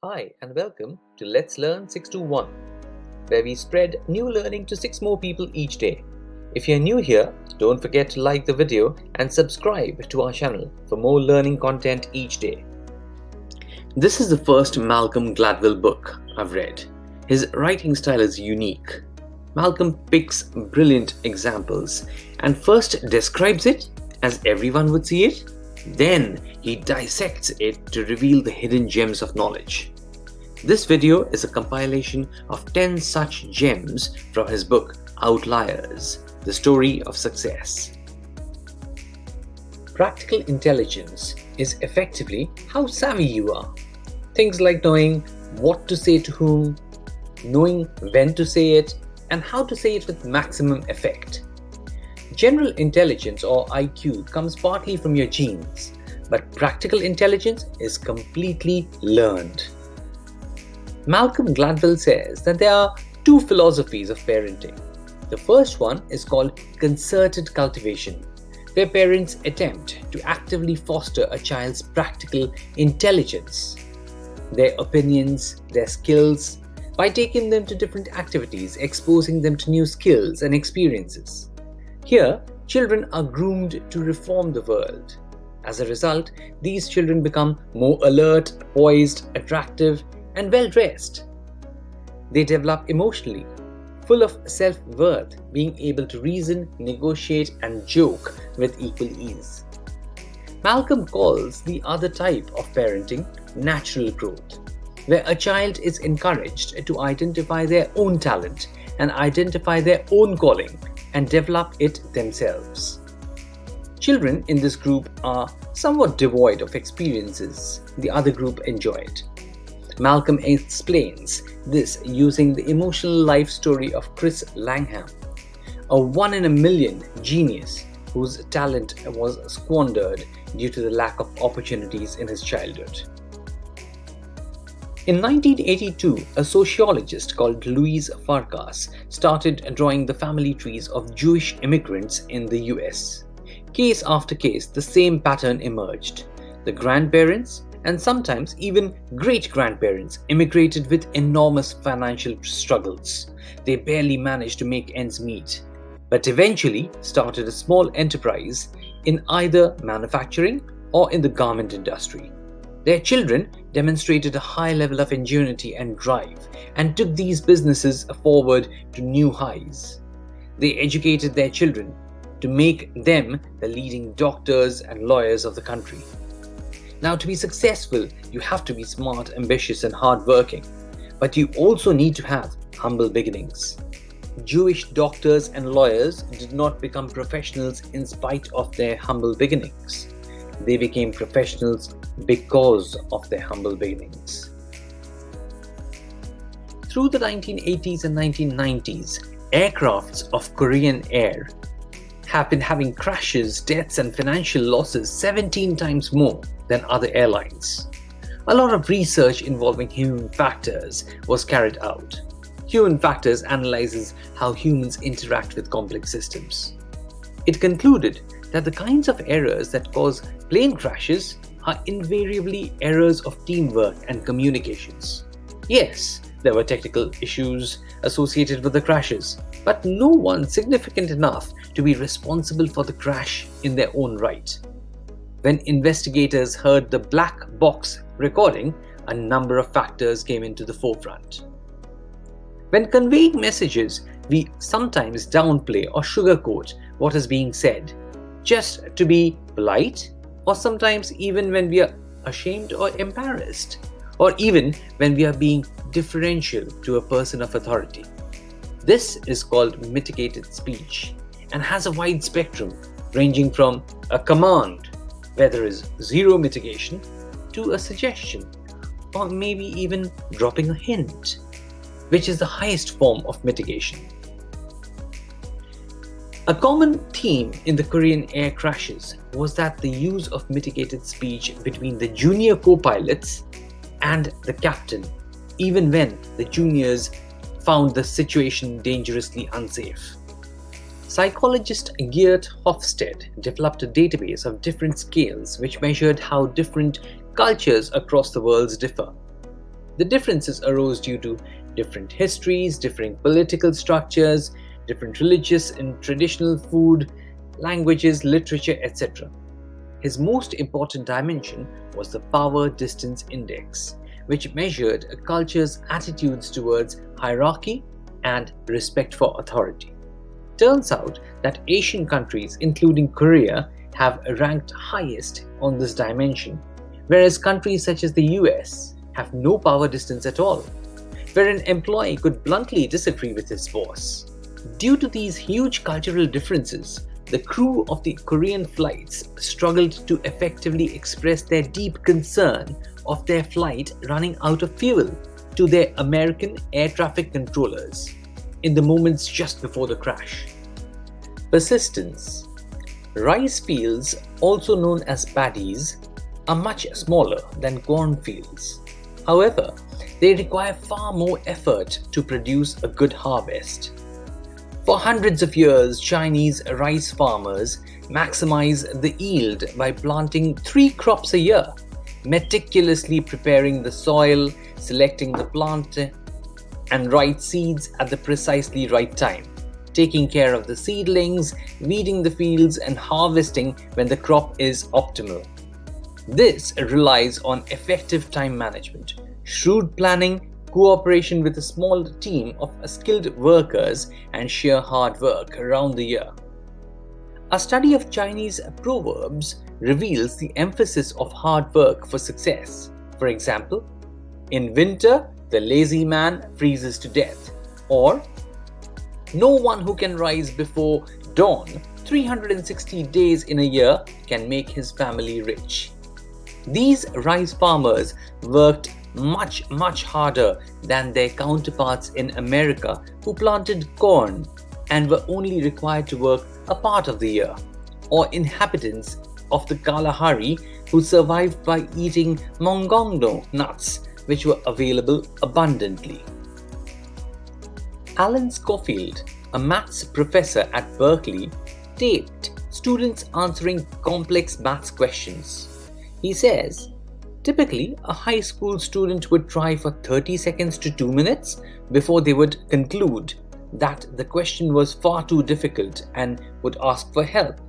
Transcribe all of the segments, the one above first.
Hi and welcome to Let's Learn 621, where we spread new learning to 6 more people each day. If you're new here, don't forget to like the video and subscribe to our channel for more learning content each day. This is the first Malcolm Gladwell book I've read. His writing style is unique. Malcolm picks brilliant examples and first describes it as everyone would see it. Then he dissects it to reveal the hidden gems of knowledge. This video is a compilation of 10 such gems from his book Outliers, the Story of Success. Practical intelligence is effectively how savvy you are. Things like knowing what to say to whom, knowing when to say it, and how to say it with maximum effect. General intelligence or IQ comes partly from your genes, but practical intelligence is completely learned. Malcolm Gladwell says that there are 2 philosophies of parenting. The first one is called concerted cultivation, where parents attempt to actively foster a child's practical intelligence, their opinions, their skills, by taking them to different activities, exposing them to new skills and experiences. Here, children are groomed to reform the world. As a result, these children become more alert, poised, attractive, and well-dressed. They develop emotionally, full of self-worth, being able to reason, negotiate, and joke with equal ease. Malcolm calls the other type of parenting natural growth, where a child is encouraged to identify their own talent and identify their own calling and develop it themselves. Children in this group are somewhat devoid of experiences the other group enjoyed. Malcolm explains this using the emotional life story of Chris Langham, a 1 in a million genius whose talent was squandered due to the lack of opportunities in his childhood. In 1982, a sociologist called Louise Farkas started drawing the family trees of Jewish immigrants in the US. Case after case, the same pattern emerged. The grandparents, and sometimes even great-grandparents, immigrated with enormous financial struggles. They barely managed to make ends meet, but eventually started a small enterprise in either manufacturing or in the garment industry. Their children demonstrated a high level of ingenuity and drive and took these businesses forward to new highs. They educated their children to make them the leading doctors and lawyers of the country. Now, to be successful, you have to be smart, ambitious, and hardworking, but you also need to have humble beginnings. Jewish doctors and lawyers did not become professionals in spite of their humble beginnings. They became professionals because of their humble beginnings. Through the 1980s and 1990s, aircrafts of Korean Air have been having crashes, deaths, and financial losses 17 times more than other airlines. A lot of research involving human factors was carried out. Human factors analyzes how humans interact with complex systems. It concluded that the kinds of errors that cause plane crashes are invariably errors of teamwork and communications. Yes, there were technical issues associated with the crashes, but no one significant enough to be responsible for the crash in their own right. When investigators heard the black box recording, a number of factors came into the forefront. When conveying messages, we sometimes downplay or sugarcoat what is being said, just to be polite, or sometimes even when we are ashamed or embarrassed, or even when we are being differential to a person of authority. This is called mitigated speech and has a wide spectrum, ranging from a command, where there is zero mitigation, to a suggestion, or maybe even dropping a hint, which is the highest form of mitigation. A common theme in the Korean Air crashes was that the use of mitigated speech between the junior co-pilots and the captain, even when the juniors found the situation dangerously unsafe. Psychologist Geert Hofstede developed a database of different scales which measured how different cultures across the world differ. The differences arose due to different histories, different political structures, different religious and traditional food, languages, literature, etc. His most important dimension was the Power Distance Index, which measured a culture's attitudes towards hierarchy and respect for authority. Turns out that Asian countries, including Korea, have ranked highest on this dimension, whereas countries such as the US have no power distance at all, where an employee could bluntly disagree with his boss. Due to these huge cultural differences, the crew of the Korean flights struggled to effectively express their deep concern of their flight running out of fuel to their American air traffic controllers in the moments just before the crash. Persistence. Rice fields, also known as paddies, are much smaller than cornfields. However, they require far more effort to produce a good harvest. For hundreds of years, Chinese rice farmers maximize the yield by planting 3 crops a year, meticulously preparing the soil, selecting the plant and right seeds at the precisely right time, taking care of the seedlings, weeding the fields, and harvesting when the crop is optimal. This relies on effective time management, shrewd planning, cooperation with a small team of skilled workers, and sheer hard work around the year. A study of Chinese proverbs reveals the emphasis of hard work for success. For example, in winter, the lazy man freezes to death, or no one who can rise before dawn 360 days in a year can make his family rich. These rice farmers worked much harder than their counterparts in America who planted corn and were only required to work a part of the year, or inhabitants of the Kalahari who survived by eating mongongo nuts which were available abundantly. Alan Schofield, a maths professor at Berkeley, taped students answering complex maths questions. He says, typically, a high school student would try for 30 seconds to 2 minutes before they would conclude that the question was far too difficult and would ask for help.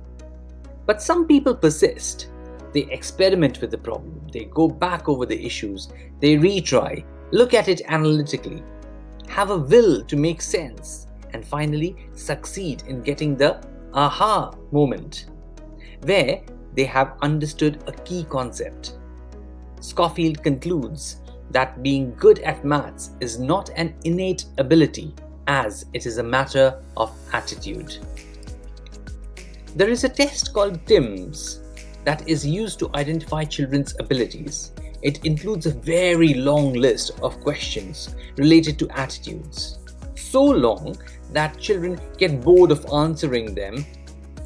But some people persist. They experiment with the problem, they go back over the issues, they retry, look at it analytically, have a will to make sense, and finally succeed in getting the aha moment, where they have understood a key concept. Schofield concludes that being good at maths is not an innate ability, as it is a matter of attitude. There is a test called TIMSS that is used to identify children's abilities. It includes a very long list of questions related to attitudes. So long that children get bored of answering them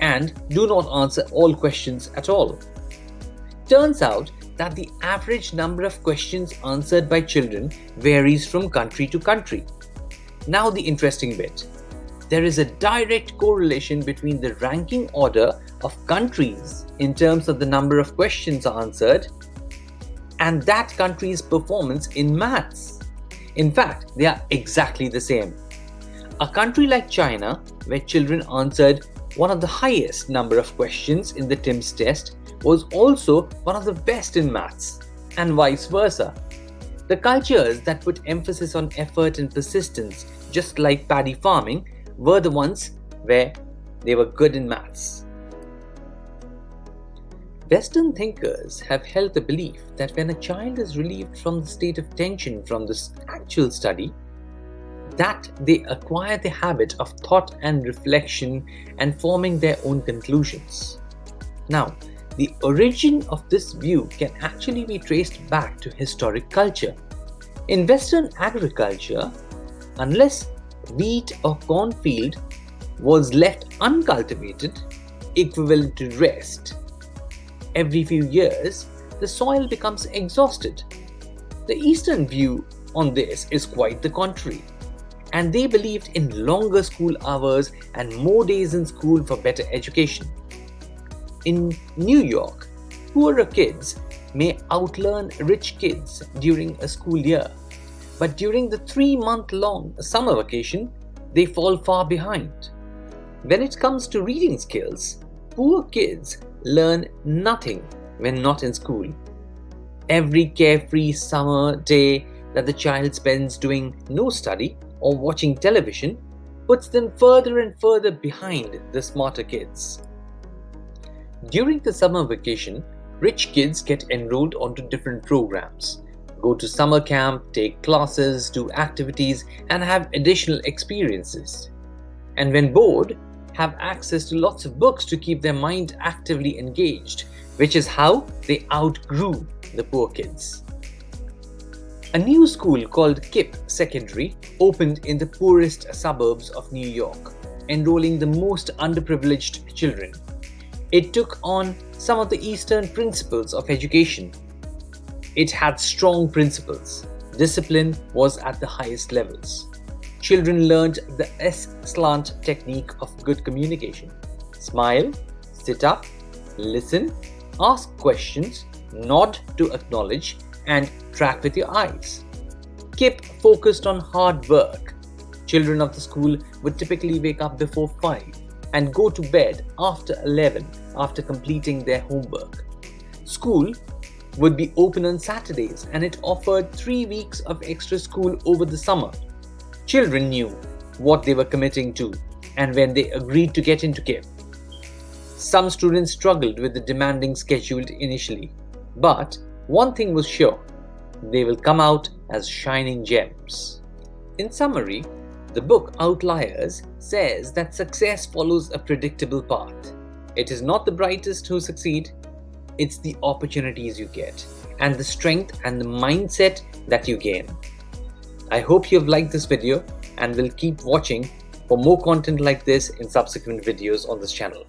and do not answer all questions at all. Turns out that the average number of questions answered by children varies from country to country. Now the interesting bit. There is a direct correlation between the ranking order of countries in terms of the number of questions answered and that country's performance in maths. In fact, they are exactly the same. A country like China, where children answered one of the highest number of questions in the TIMSS test, was also one of the best in maths, and vice versa. The cultures that put emphasis on effort and persistence, just like paddy farming, were the ones where they were good in maths. Western thinkers have held the belief that when a child is relieved from the state of tension from this actual study, that they acquire the habit of thought and reflection and forming their own conclusions. Now, the origin of this view can actually be traced back to historic culture. In Western agriculture, unless wheat or cornfield was left uncultivated, equivalent to rest, every few years the soil becomes exhausted. The Eastern view on this is quite the contrary, and they believed in longer school hours and more days in school for better education. In New York, poorer kids may outlearn rich kids during a school year, But during the 3-month-long summer vacation, they fall far behind. When it comes to reading skills, poor kids learn nothing when not in school. Every carefree summer day that the child spends doing no study or watching television puts them further and further behind the smarter kids. During the summer vacation, rich kids get enrolled onto different programs, go to summer camp, take classes, do activities, and have additional experiences. And when bored, have access to lots of books to keep their mind actively engaged, which is how they outgrew the poor kids. A new school called KIPP Secondary opened in the poorest suburbs of New York, enrolling the most underprivileged children. It took on some of the Eastern principles of education. It had strong principles. Discipline was at the highest levels. Children learned the S-slant technique of good communication. Smile, sit up, listen, ask questions, nod to acknowledge, and track with your eyes. KIPP focused on hard work. Children of the school would typically wake up before 5 and go to bed after 11 after completing their homework. School would be open on Saturdays, and it offered 3 weeks of extra school over the summer. Children knew what they were committing to and when they agreed to get into KIPP. Some students struggled with the demanding schedule initially, but one thing was sure: they will come out as shining gems. In summary, the book Outliers says that success follows a predictable path. It is not the brightest who succeed, it's the opportunities you get and the strength and the mindset that you gain. I hope you have liked this video and will keep watching for more content like this in subsequent videos on this channel.